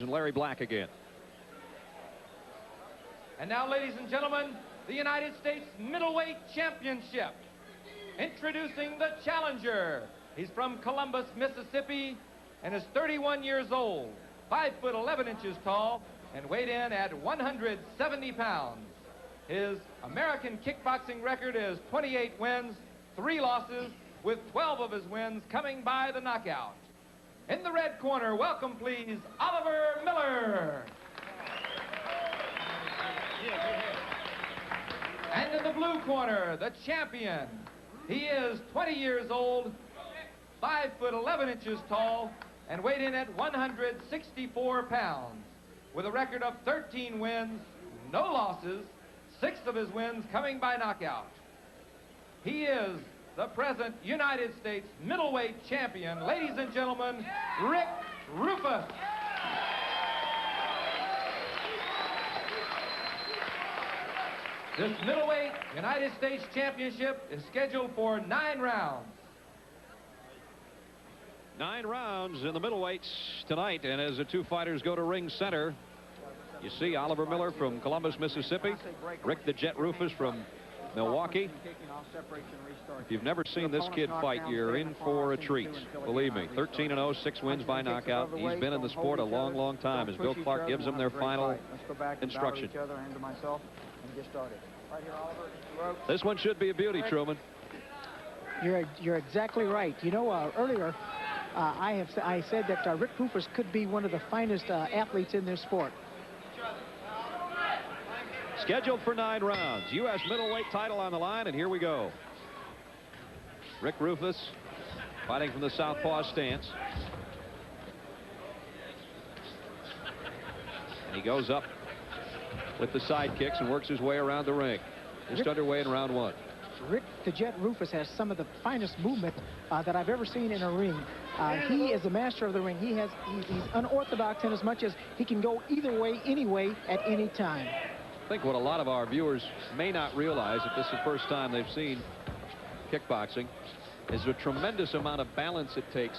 and Larry Black again. And now, ladies and gentlemen, the United States Middleweight Championship. Introducing the challenger. He's from Columbus, Mississippi, and is 31 years old, 5 foot 11 inches tall, and weighed in at 170 pounds. His American kickboxing record is 28 wins, 3 losses, with 12 of his wins coming by the knockout. In the red corner, welcome please, Oliver Miller. And in the blue corner, the champion. He is 20 years old, 5 foot 11 inches tall, and weighed in at 164 pounds. With a record of 13 wins, no losses, 6 of his wins coming by knockout. He is the present United States middleweight champion, ladies and gentlemen, Rick Roufus. This middleweight United States championship is scheduled for 9 rounds. 9 rounds in the middleweights tonight, and as the 2 fighters go to ring center, you see Oliver Miller from Columbus, Mississippi, Rick the Jet Roufus from Milwaukee. If you've never seen this kid fight, you're in for a treat. Believe me, 13-0, 6 wins by knockout. He's been in the sport a long, long time, as Bill Clark gives them their final instruction. This one should be a beauty, Truman. You're exactly right. You know, earlier I said that Rick Roufus could be one of the finest athletes in this sport. Scheduled for 9 rounds. U.S. middleweight title on the line, and here we go. Rick Roufus fighting from the southpaw stance. And he goes up with the side kicks and works his way around the ring. Just underway in round 1. Rick the Jet Roufus has some of the finest movement that I've ever seen in a ring. He is a master of the ring. He's unorthodox in as much as he can go either way, any way, at any time. I think what a lot of our viewers may not realize, if this is the first time they've seen kickboxing, is a tremendous amount of balance it takes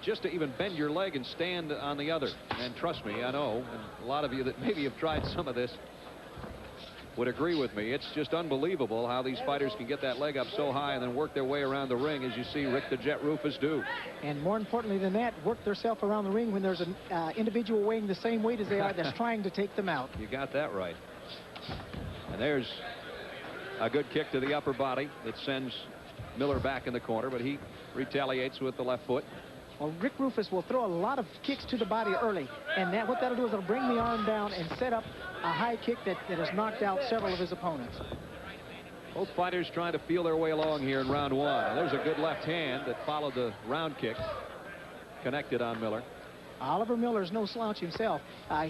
just to even bend your leg and stand on the other. And trust me, I know, and a lot of you that maybe have tried some of this would agree with me. It's just unbelievable how these fighters can get that leg up so high and then work their way around the ring, as you see Rick the Jet Roufus do. And more importantly than that, work themselves around the ring when there's an individual weighing the same weight as they are that's trying to take them out. You got that right. And there's a good kick to the upper body that sends Miller back in the corner, but he retaliates with the left foot. Well, Rick Roufus will throw a lot of kicks to the body early, and what that'll do is it'll bring the arm down and set up a high kick that has knocked out several of his opponents. Both fighters trying to feel their way along here in round 1. And there's a good left hand that followed the round kick, connected on Miller. Oliver Miller is no slouch himself.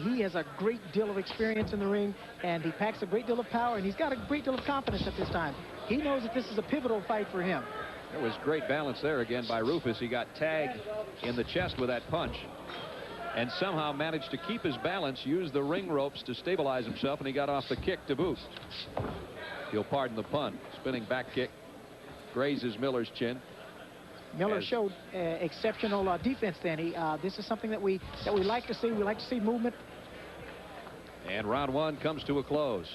He has a great deal of experience in the ring, and he packs a great deal of power, and he's got a great deal of confidence at this time. He knows that this is a pivotal fight for him. There was great balance there again by Roufus. He got tagged in the chest with that punch and somehow managed to keep his balance, use the ring ropes to stabilize himself, and he got off the kick to boot. You'll pardon the pun. Spinning back kick grazes Miller's chin. Miller showed exceptional defense then. This is something that we like to see. We like to see movement. And round 1 comes to a close.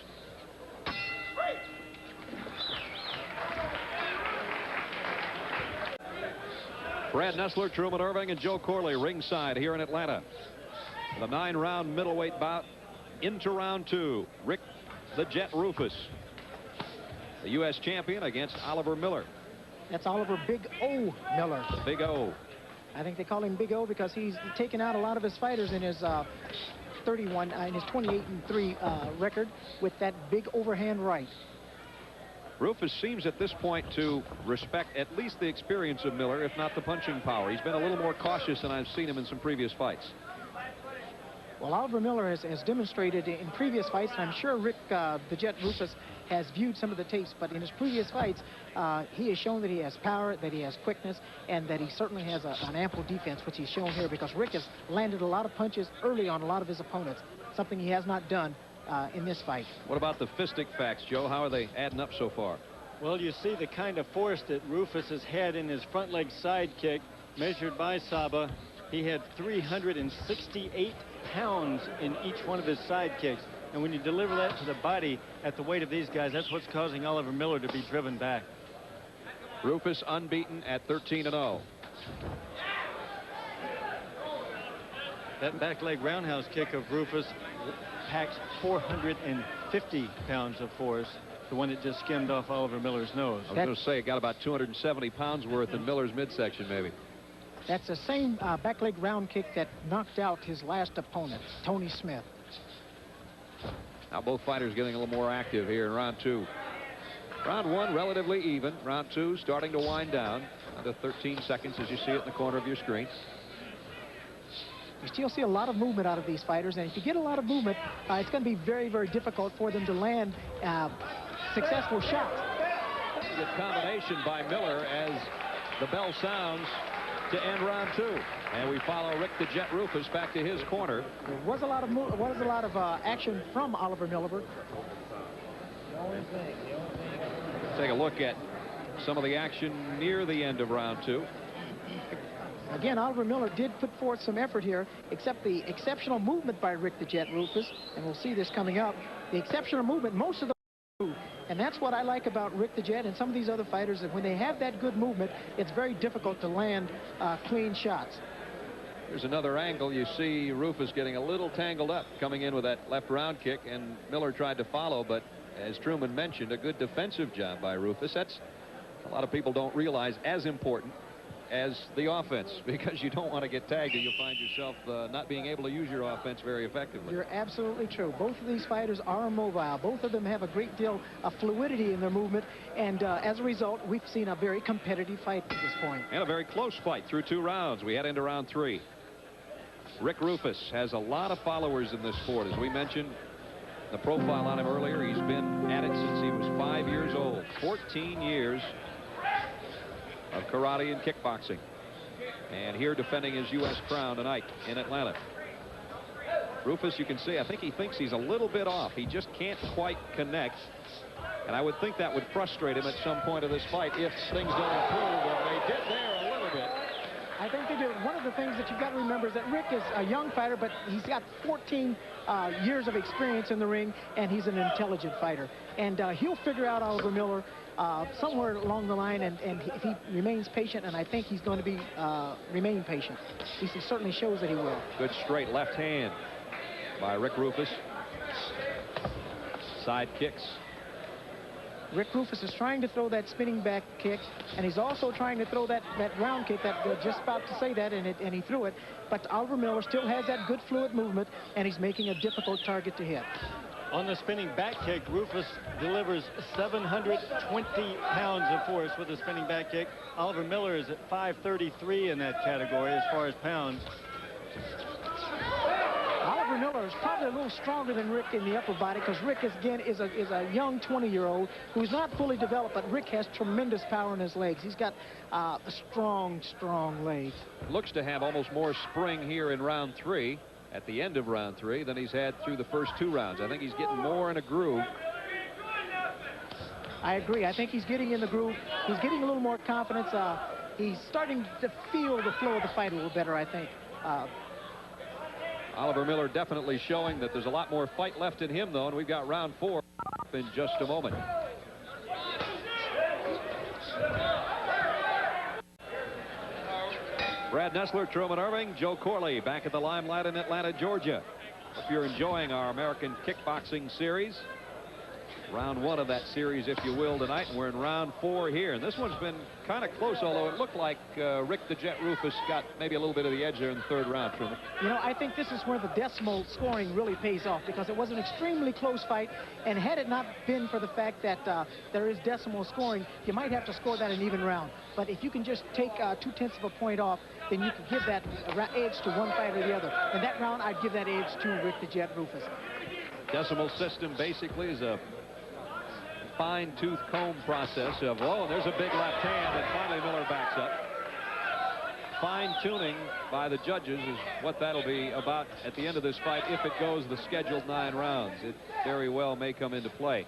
Brad Nessler, Truman Irving, and Joe Corley ringside here in Atlanta. The 9-round middleweight bout into round 2. Rick the Jet Roufus, the U.S. champion, against Oliver Miller. That's Oliver Big O Miller. Big O. I think they call him Big O because he's taken out a lot of his fighters in his 28-3 record with that big overhand right. Roufus seems at this point to respect at least the experience of Miller, if not the punching power. He's been a little more cautious than I've seen him in some previous fights. Well, Oliver Miller has demonstrated in previous fights, and I'm sure Rick the Jet Roufus has viewed some of the tapes, but in his previous fights, he has shown that he has power, that he has quickness, and that he certainly has an ample defense, which he's shown here, because Rick has landed a lot of punches early on a lot of his opponents, something he has not done in this fight. What about the fistic facts, Joe? How are they adding up so far? Well, you see the kind of force that Roufus has had in his front leg side kick, measured by Saba. He had 368 pounds in each one of his side kicks. And when you deliver that to the body at the weight of these guys, that's what's causing Oliver Miller to be driven back. Roufus unbeaten at 13-0. That back leg roundhouse kick of Roufus packs 450 pounds of force, the one that just skimmed off Oliver Miller's nose. I was going to say it got about 270 pounds worth in Miller's midsection, maybe. That's the same back leg round kick that knocked out his last opponent, Tony Smith. Now both fighters getting a little more active here in round 2. Round 1 relatively even. Round 2 starting to wind down. Under 13 seconds as you see it in the corner of your screen. You still see a lot of movement out of these fighters, and if you get a lot of movement, it's going to be very, very difficult for them to land successful shots. Good combination by Miller as the bell sounds to end round 2. And we follow Rick the Jet Roufus back to his corner. There was a lot of action from Oliver Miller. Take a look at some of the action near the end of round 2. Again, Oliver Miller did put forth some effort here, except the exceptional movement by Rick the Jet Roufus, and we'll see this coming up. The exceptional movement, most of the and that's what I like about Rick the Jet and some of these other fighters, that when they have that good movement, it's very difficult to land clean shots. Here's another angle. You see Roufus getting a little tangled up coming in with that left round kick, and Miller tried to follow, but as Truman mentioned, a good defensive job by Roufus. That's a lot of people don't realize as important as the offense, because you don't want to get tagged and you'll find yourself not being able to use your offense very effectively. You're absolutely true. Both of these fighters are mobile. Both of them have a great deal of fluidity in their movement, and as a result, we've seen a very competitive fight at this point. And a very close fight through 2 rounds. We head into round 3. Rick Roufus has a lot of followers in this sport. As we mentioned the profile on him earlier, he's been at it since he was 5 years old. 14 years of karate and kickboxing, and here defending his U.S. crown tonight in Atlanta. Roufus, you can see, I think he thinks he's a little bit off. He just can't quite connect, and I would think that would frustrate him at some point of this fight if things don't improve, and they did there a little bit. I think they do. One of the things that you've got to remember is that Rick is a young fighter, but he's got 14 years of experience in the ring, and he's an intelligent fighter, and he'll figure out Oliver Miller somewhere along the line, and if he remains patient, and I think he's going to be remain patient. He certainly shows that he will. Good straight left hand by Rick Roufus. Side kicks. Rick Roufus is trying to throw that spinning back kick, and he's also trying to throw that round kick. That just about to say that, and he threw it. But Oliver Miller still has that good fluid movement, and he's making a difficult target to hit. On the spinning back kick, Roufus delivers 720 pounds of force with a spinning back kick. Oliver Miller is at 533 in that category as far as pounds. Oliver Miller is probably a little stronger than Rick in the upper body, because Rick is a young 20-year-old who's not fully developed, but Rick has tremendous power in his legs. He's got strong legs. Looks to have almost more spring here in round 3, at the end of round 3, than he's had through the first 2 rounds. I think he's getting more in a groove. I agree. I think he's getting in the groove. He's getting a little more confidence. He's starting to feel the flow of the fight a little better, I think. Oliver Miller definitely showing that there's a lot more fight left in him, though, and we've got round 4 in just a moment. Brad Nessler, Truman Irving, Joe Corley back at the limelight in Atlanta, Georgia. If you're enjoying our American kickboxing series, round 1 of that series, if you will, tonight, and we're in round 4 here, and this one's been kind of close, although it looked like Rick the Jet Roufus got maybe a little bit of the edge there in the 3rd round, Truman. You know, I think this is where the decimal scoring really pays off, because it was an extremely close fight, and had it not been for the fact that there is decimal scoring, you might have to score that an even round. But if you can just take 0.2 of a point off, then you can give that edge to one fight or the other. And that round, I'd give that edge to Rick the Jet Roufus. Decimal system basically is a fine-tooth comb process of, oh, there's a big left hand, and finally Miller backs up. Fine-tuning by the judges is what that'll be about at the end of this fight, if it goes the scheduled 9 rounds. It very well may come into play.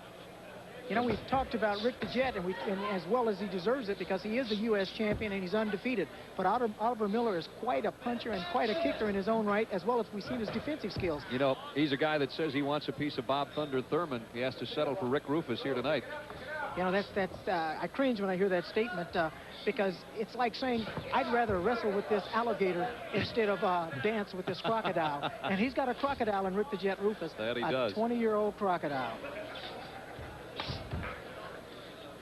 You know, we've talked about Rick the Jet, and as well as he deserves it, because he is the U.S. champion and he's undefeated. But Oliver Miller is quite a puncher and quite a kicker in his own right, as well as we've seen his defensive skills. You know, he's a guy that says he wants a piece of Bob Thunder Thurman. He has to settle for Rick Roufus here tonight. You know, I cringe when I hear that statement, because it's like saying, I'd rather wrestle with this alligator instead of dance with this crocodile. And he's got a crocodile in Rick the Jet Roufus. That he does. A 20-year-old crocodile.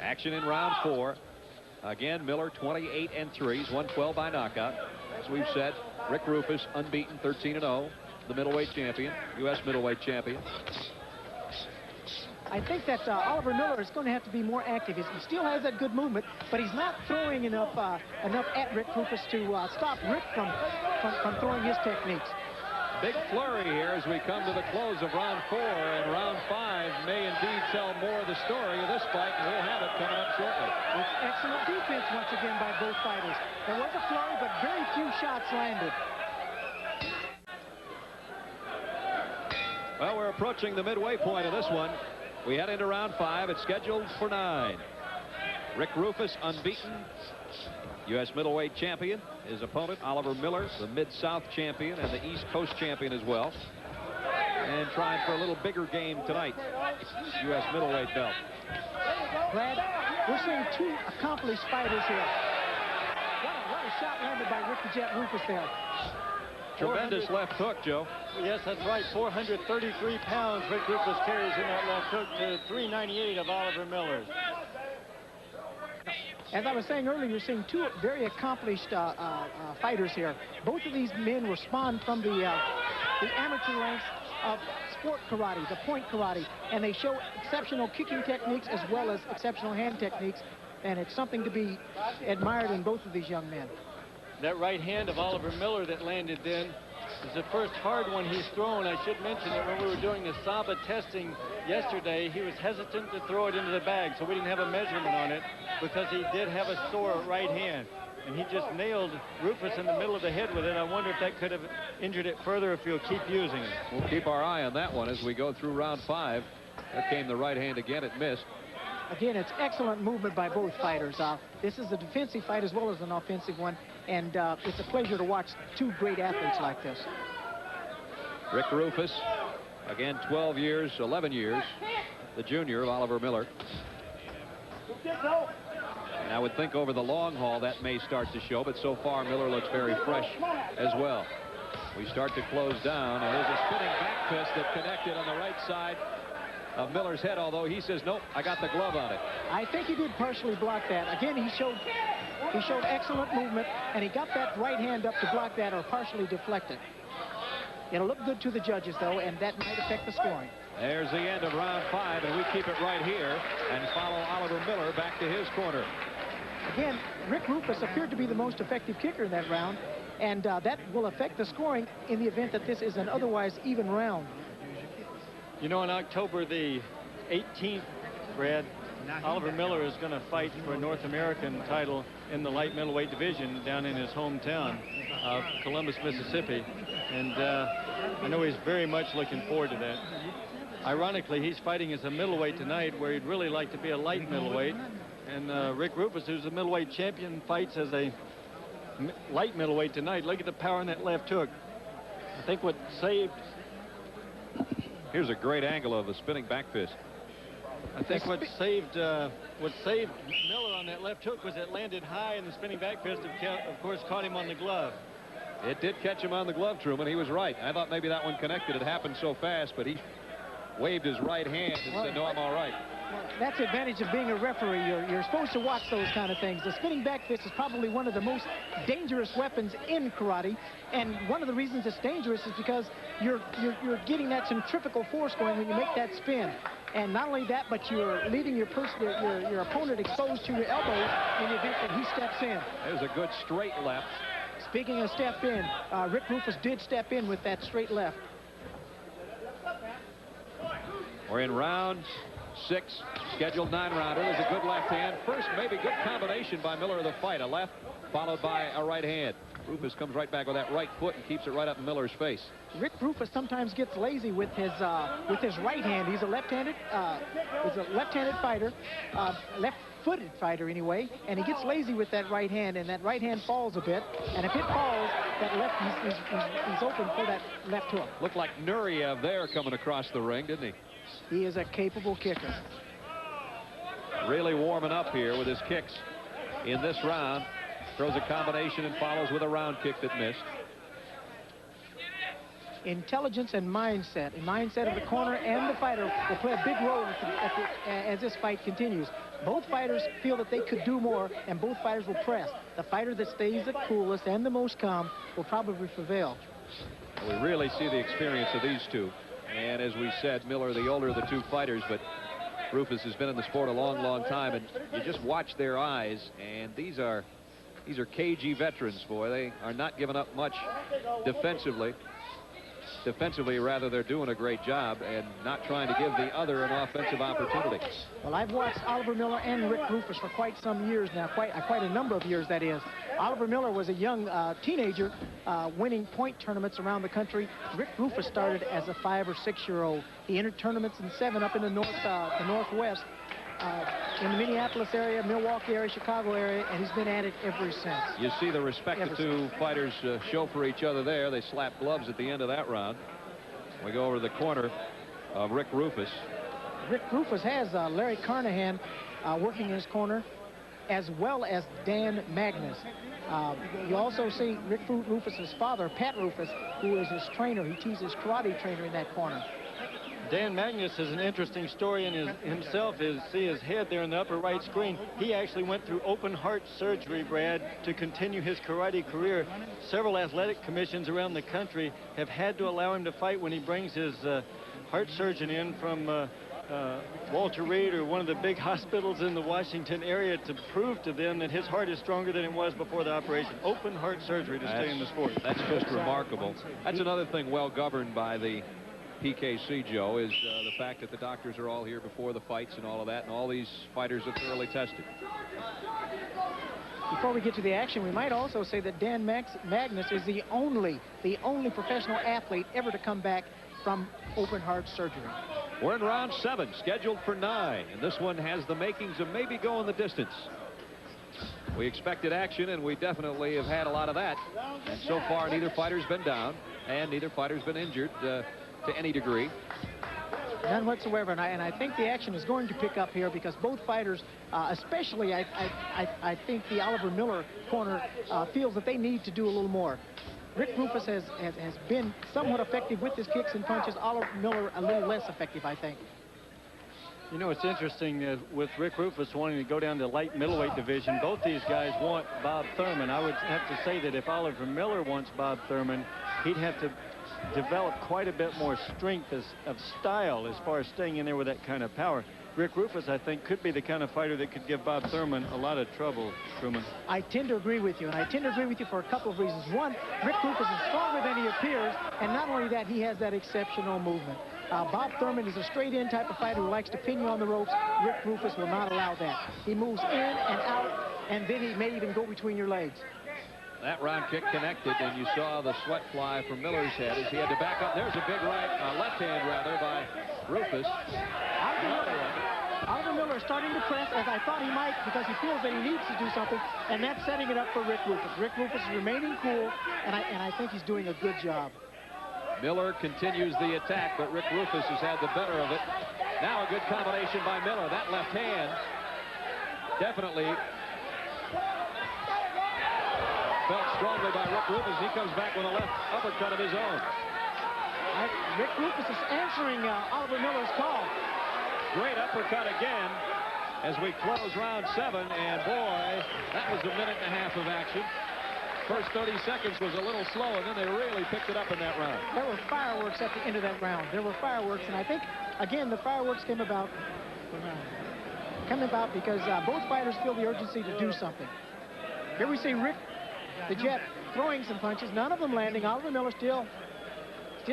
Action in round 4. Again, Miller 28-3. He's won 12 by knockout. As we've said, Rick Roufus unbeaten, 13-0. The middleweight champion, U.S. middleweight champion. I think that Oliver Miller is going to have to be more active. He still has that good movement, but he's not throwing enough at Rick Roufus to stop Rick from throwing his techniques. Big flurry here as we come to the close of round 4, and round 5 may indeed tell more of the story of this fight, and we'll have it coming up shortly. With excellent defense once again by both fighters. There was a flurry, but very few shots landed. Well, we're approaching the midway point of this one. We head into round 5. It's scheduled for 9. Rick Roufus unbeaten, U.S. middleweight champion. His opponent, Oliver Miller, the Mid-South champion and the East Coast champion as well. And trying for a little bigger game tonight, U.S. middleweight belt. Brad, we're seeing 2 accomplished fighters here. What a shot landed by Rick the Jet Roufus there. Tremendous left hook, Joe. Yes, that's right. 433 pounds Rick Roufus carries in that left hook to 398 of Oliver Miller's. As I was saying earlier, you're seeing 2 very accomplished fighters here. Both of these men were spawned from the amateur ranks of sport karate, the point karate, and they show exceptional kicking techniques as well as exceptional hand techniques, and it's something to be admired in both of these young men. That right hand of Oliver Miller that landed then is the first hard one he's thrown. I should mention that when we were doing the Saba testing yesterday, he was hesitant to throw it into the bag, so we didn't have a measurement on it because he did have a sore right hand. And he just nailed Roufus in the middle of the head with it. I wonder if that could have injured it further if he'll keep using it. We'll keep our eye on that one as we go through round 5. There came the right hand again. It missed. Again, it's excellent movement by both fighters. This is a defensive fight as well as an offensive one, and it's a pleasure to watch 2 great athletes like this. Rick Roufus, again, 12 years, 11 years, the junior of Oliver Miller. And I would think over the long haul that may start to show, but so far Miller looks very fresh as well. We start to close down, and there's a spinning back fist that connected on the right side of Miller's head, although he says, nope, I got the glove on it. I think he did partially block that. Again, he showed excellent movement, and he got that right hand up to block that or partially deflect it. It'll look good to the judges, though, and that might affect the scoring. There's the end of round 5, and we keep it right here and follow Oliver Miller back to his corner. Again, Rick Roufus appeared to be the most effective kicker in that round, and that will affect the scoring in the event that this is an otherwise even round. You know, on October the 18th, Brad, Oliver Miller is going to fight for a North American title in the light middleweight division down in his hometown of Columbus, Mississippi. And I know he's very much looking forward to that. Ironically, he's fighting as a middleweight tonight where he'd really like to be a light middleweight. And Rick Roufus, who's the middleweight champion, fights as a light middleweight tonight. Look at the power in that left hook. I think what saved... Here's a great angle of the spinning back fist. I think what saved Miller on that left hook was it landed high, and the spinning back fist, of course, caught him on the glove. It did catch him on the glove, Truman. He was right. I thought maybe that one connected. It happened so fast, but he waved his right hand and said, no, I'm all right. Well, that's the advantage of being a referee. You're supposed to watch those kind of things. The spinning back fist is probably one of the most dangerous weapons in karate, and one of the reasons it's dangerous is because you're getting that centrifugal force going when you make that spin. And not only that, but you're leaving your opponent exposed to your elbows in the event that he steps in. There's a good straight left. Speaking of step in, Rick Roufus did step in with that straight left. We're in round 6, scheduled 9-rounder. There's a good left hand. First, maybe good combination by Miller of the fight. A left followed by a right hand. Roufus comes right back with that right foot and keeps it right up in Miller's face. Rick Roufus sometimes gets lazy with his right hand. He's a left-handed fighter, left-footed fighter anyway, and he gets lazy with that right hand, and that right hand falls a bit. And if it falls, that left, he's open for that left hook. Looked like Nureyev there coming across the ring, didn't he? He is a capable kicker. Really warming up here with his kicks in this round. Throws a combination and follows with a round kick that missed. Intelligence and mindset. Mindset of the corner and the fighter will play a big role as this fight continues. Both fighters feel that they could do more, and both fighters will press. The fighter that stays the coolest and the most calm will probably prevail. We really see the experience of these two. And as we said, Miller, the older of the two fighters, but Roufus has been in the sport a long, long time, and you just watch their eyes, and these are cagey veterans, boy. They are not giving up much defensively. Defensively, rather, they're doing a great job and not trying to give the other an offensive opportunity. Well, I've watched Oliver Miller and Rick Roufus for quite some years now, quite a number of years, that is. Oliver Miller was a young teenager winning point tournaments around the country. Rick Roufus started as a 5- or 6-year-old. He entered tournaments in 7 up in the Northwest, in the Minneapolis area, Milwaukee area, Chicago area, and he's been at it ever since. You see the respect the two fighters show for each other there. They slap gloves at the end of that round. We go over to the corner of Rick Roufus. Rick Roufus has Larry Carnahan working in his corner, as well as Dan Magnus. You also see Rick Roufus's father, Pat Roufus, who is his trainer. He's his karate trainer in that corner. Dan Magnus is an interesting story in himself. See his head there in the upper right screen. He actually went through open heart surgery, Brad, to continue his karate career. Several athletic commissions around the country have had to allow him to fight when he brings his heart surgeon in from Walter Reed or one of the big hospitals in the Washington area to prove to them that his heart is stronger than it was before the operation. Open heart surgery to stay in the sport. That's just remarkable. That's another thing well governed by the PKC, Joe, is the fact that the doctors are all here before the fights and all of that, and all these fighters are thoroughly tested. Before we get to the action, we might also say that Dan Magnus is the only professional athlete ever to come back from open heart surgery. We're in round 7, scheduled for 9, and this one has the makings of maybe going the distance. We expected action, and we definitely have had a lot of that. And so far, neither fighter's been down, and neither fighter's been injured to any degree. None whatsoever, and I think the action is going to pick up here because both fighters, especially I think the Oliver Miller corner, feels that they need to do a little more. Rick Roufus has been somewhat effective with his kicks and punches. Oliver Miller a little less effective, I think. You know, it's interesting with Rick Roufus wanting to go down to light middleweight division. Both these guys want Bob Thurman. I would have to say that if Oliver Miller wants Bob Thurman, he'd have to develop quite a bit more strength of style as far as staying in there with that kind of power. Rick Roufus, I think, could be the kind of fighter that could give Bob Thurman a lot of trouble, Truman. I tend to agree with you, and I tend to agree with you for a couple of reasons. One, Rick Roufus is stronger than he appears, and not only that, he has that exceptional movement. Bob Thurman is a straight-in type of fighter who likes to pin you on the ropes. Rick Roufus will not allow that. He moves in and out, and then he may even go between your legs. That round kick connected, and you saw the sweat fly from Miller's head as he had to back up. There's a big left hand, rather, by Roufus. Oliver Miller is starting to press, as I thought he might, because he feels that he needs to do something, and that's setting it up for Rick Roufus. Rick Roufus is remaining cool, and I think he's doing a good job. Miller continues the attack, but Rick Roufus has had the better of it. Now a good combination by Miller. That left hand definitely felt strongly by Rick Roufus. He comes back with a left uppercut of his own. Rick Roufus is answering Oliver Miller's call. Great uppercut again as we close round 7, and boy, that was a minute and a half of action. First 30 seconds was a little slow, and then they really picked it up in that round. There were fireworks at the end of that round. There were fireworks, and I think, again, the fireworks came about because both fighters feel the urgency to do something. Here we see Rick the Jet throwing some punches, none of them landing. Oliver Miller still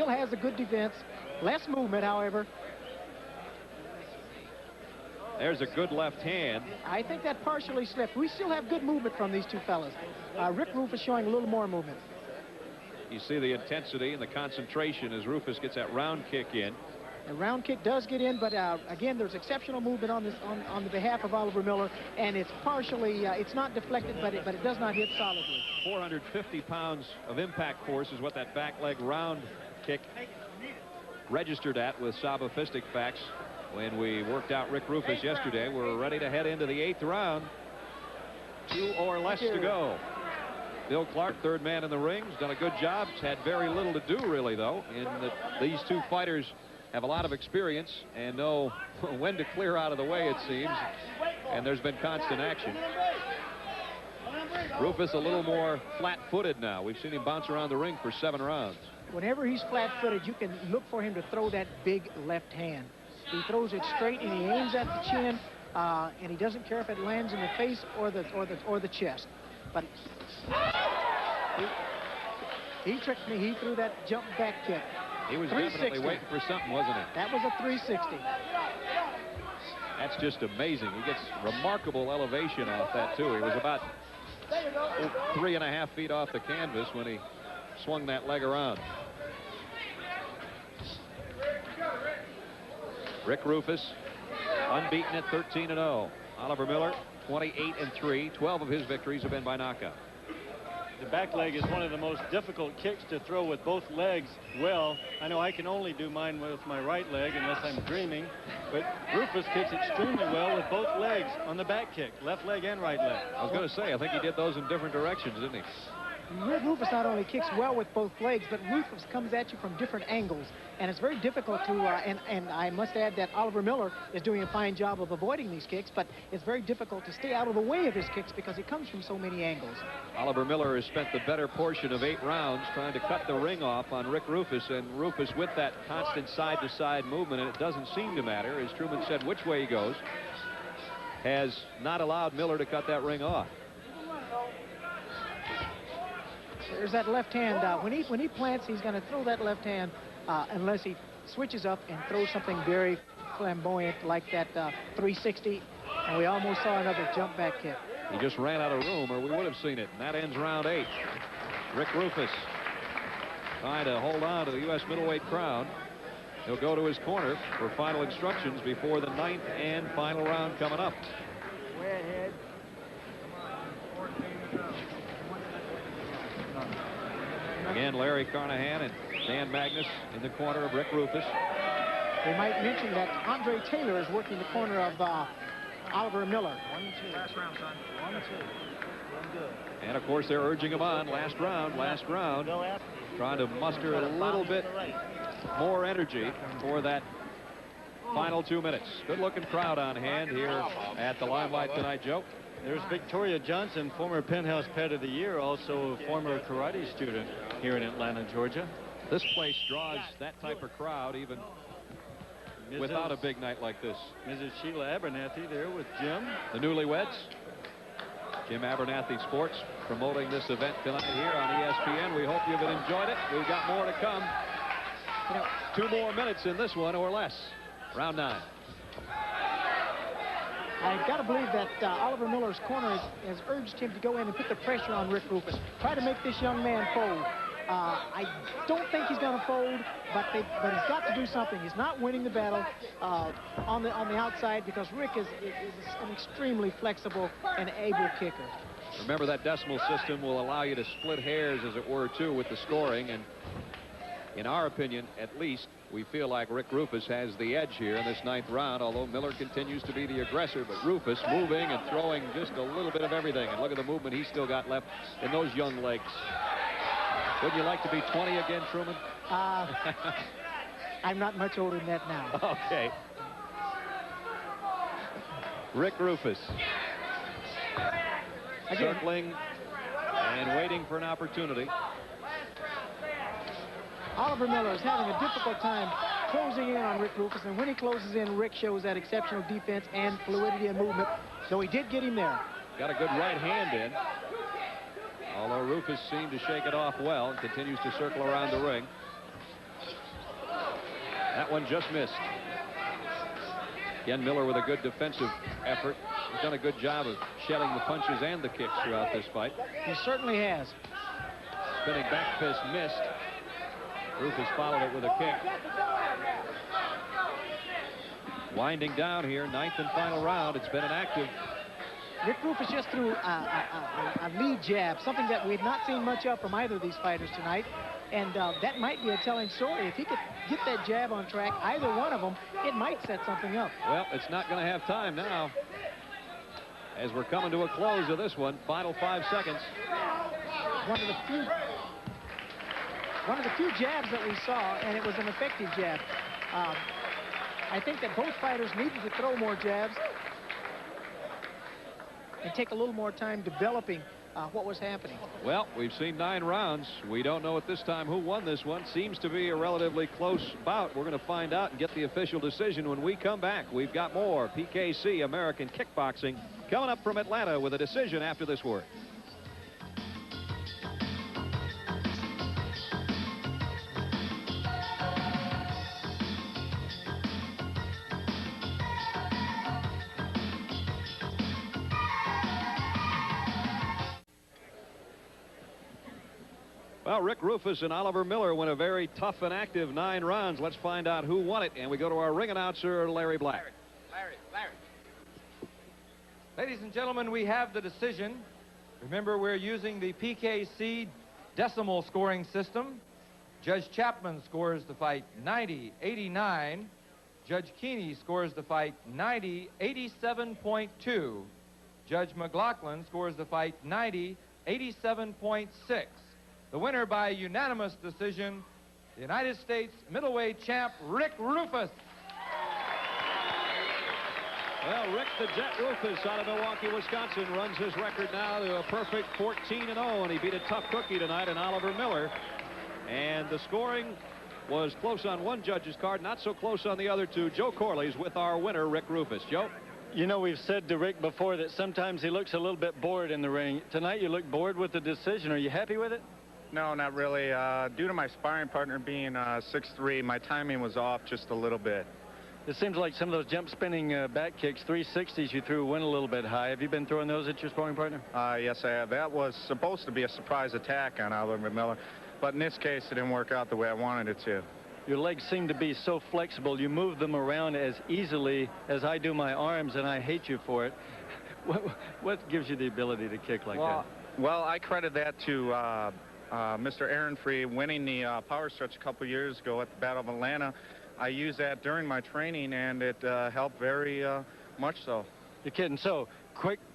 has a good defense. Less movement, however. There's a good left hand. I think that partially slipped. We still have good movement from these two fellas. Rick Roufus showing a little more movement. You see the intensity and the concentration as Roufus gets that round kick in. The round kick does get in, but again, there's exceptional movement on this on the behalf of Oliver Miller, and it's partially, it's not deflected, but it does not hit solidly. 450 pounds of impact force is what that back leg round kick registered at with Saba Fistic Facts. When we worked out Rick Roufus yesterday, we're ready to head into the 8th round. 2 or less to go. Bill Clark, third man in the ring, has done a good job. He's had very little to do, really, though, in that these two fighters have a lot of experience and know when to clear out of the way, it seems. And there's been constant action. Roufus a little more flat-footed now. We've seen him bounce around the ring for 7 rounds. Whenever he's flat-footed, you can look for him to throw that big left hand. He throws it straight and he aims at the chin, and he doesn't care if it lands in the face or the chest. But he tricked me. He threw that jump back kick. He was definitely waiting for something, wasn't he? That was a 360. That's just amazing. He gets remarkable elevation off that, too. He was about 3.5 feet off the canvas when he swung that leg around. Rick Roufus, unbeaten at 13-0. Oliver Miller, 28-3. 12 of his victories have been by knockout. The back leg is one of the most difficult kicks to throw with both legs well. I know I can only do mine with my right leg unless I'm dreaming, but Roufus kicks extremely well with both legs on the back kick, left leg and right leg. I was going to say, I think he did those in different directions, didn't he? Rick Roufus not only kicks well with both legs, but Roufus comes at you from different angles, and it's very difficult to, and I must add that Oliver Miller is doing a fine job of avoiding these kicks, but it's very difficult to stay out of the way of his kicks because he comes from so many angles. Oliver Miller has spent the better portion of 8 rounds trying to cut the ring off on Rick Roufus, and Roufus with that constant side-to-side movement, and it doesn't seem to matter, as Truman said, which way he goes, has not allowed Miller to cut that ring off. There's that left hand. When he plants, he's going to throw that left hand unless he switches up and throws something very flamboyant like that 360. And we almost saw another jump back kick. He just ran out of room, or we would have seen it. And that ends round 8. Rick Roufus trying to hold on to the U.S. middleweight crown. He'll go to his corner for final instructions before the 9th and final round coming up. Way ahead. Again, Larry Carnahan and Dan Magnus in the corner of Rick Roufus. We might mention that Andre Taylor is working the corner of Oliver Miller. 1-2. Last round, son. 1-2. Doing good. And, of course, they're urging him on. Last round. Trying to muster a little bit more energy for that final 2 minutes. Good-looking crowd on hand here at the Limelight tonight, Joe. There's Victoria Johnson, former Penthouse Pet of the Year, also a former karate student here in Atlanta, Georgia. This place draws that type of crowd even without a big night like this. Mrs. Sheila Abernathy there with Jim. The newlyweds. Jim Abernathy Sports promoting this event tonight here on ESPN. We hope you've enjoyed it. We've got more to come. 2 more minutes in this one or less. Round 9. I've got to believe that Oliver Miller's corner has urged him to go in and put the pressure on Rick Roufus. Try to make this young man fold. I don't think he's going to fold, but he's got to do something. He's not winning the battle on the outside because Rick is an extremely flexible and able kicker. Remember, that decimal system will allow you to split hairs, as it were, too, with the scoring. And in our opinion, at least, we feel like Rick Roufus has the edge here in this 9th round, although Miller continues to be the aggressor. But Roufus moving and throwing just a little bit of everything. And look at the movement he's still got left in those young legs. Would you like to be 20 again, Truman? I'm not much older than that now. Okay. Rick Roufus. Again. Circling and waiting for an opportunity. Oliver Miller is having a difficult time closing in on Rick Roufus, and when he closes in, Rick shows that exceptional defense and fluidity and movement, though he did get him there. Got a good right hand in, although Roufus seemed to shake it off well and continues to circle around the ring. That one just missed. Again, Miller with a good defensive effort. He's done a good job of shedding the punches and the kicks throughout this fight. He certainly has. Spinning back fist missed. Roufus followed it with a kick. Winding down here, 9th and final round. It's been an active. Rick Roufus just threw a lead jab, something that we had not seen much of from either of these fighters tonight. And that might be a telling story. If he could get that jab on track, either one of them, it might set something up. Well, it's not going to have time now. As we're coming to a close of this one, final 5 seconds. One of the few jabs that we saw, and it was an effective jab. I think that both fighters needed to throw more jabs and take a little more time developing what was happening. Well, we've seen 9 rounds. We don't know at this time who won this one. Seems to be a relatively close bout. We're going to find out and get the official decision when we come back. We've got more PKC American Kickboxing coming up from Atlanta with a decision after this word. Well, Rick Roufus and Oliver Miller went a very tough and active 9 rounds. Let's find out who won it. And we go to our ring announcer, Larry Black. Larry. Ladies and gentlemen, we have the decision. Remember, we're using the PKC decimal scoring system. Judge Chapman scores the fight 90-89. Judge Keeney scores the fight 90-87.2. Judge McLaughlin scores the fight 90-87.6. The winner by unanimous decision, the United States middleweight champ, Rick Roufus. Well, Rick the Jet Roufus out of Milwaukee, Wisconsin, runs his record now to a perfect 14-0, and he beat a tough cookie tonight in Oliver Miller. And the scoring was close on one judge's card, not so close on the other two. Joe Corley's with our winner, Rick Roufus. Joe? You know, we've said to Rick before that sometimes he looks a little bit bored in the ring. Tonight you look bored with the decision. Are you happy with it? No, not really. Due to my sparring partner being 6'3", my timing was off just a little bit. It seems like some of those jump spinning back kicks, 360s you threw, went a little bit high. Have you been throwing those at your sparring partner? Yes, I have. That was supposed to be a surprise attack on Oliver Miller, but in this case, it didn't work out the way I wanted it to. Your legs seem to be so flexible. You move them around as easily as I do my arms, and I hate you for it. What gives you the ability to kick like that? Well, I credit that to Mr. Aaron Free winning the power stretch a couple years ago at the Battle of Atlanta. I used that during my training, and it helped very much so. You're kidding. So,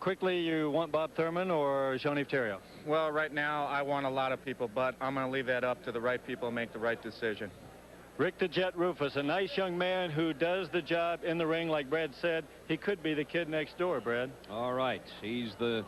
quickly, you want Bob Thurman or Jean-Yves Theriault? Well, right now, I want a lot of people, but I'm going to leave that up to the right people and make the right decision. Rick the Jet Roufus, a nice young man who does the job in the ring, like Brad said. He could be the kid next door, Brad. All right. He's the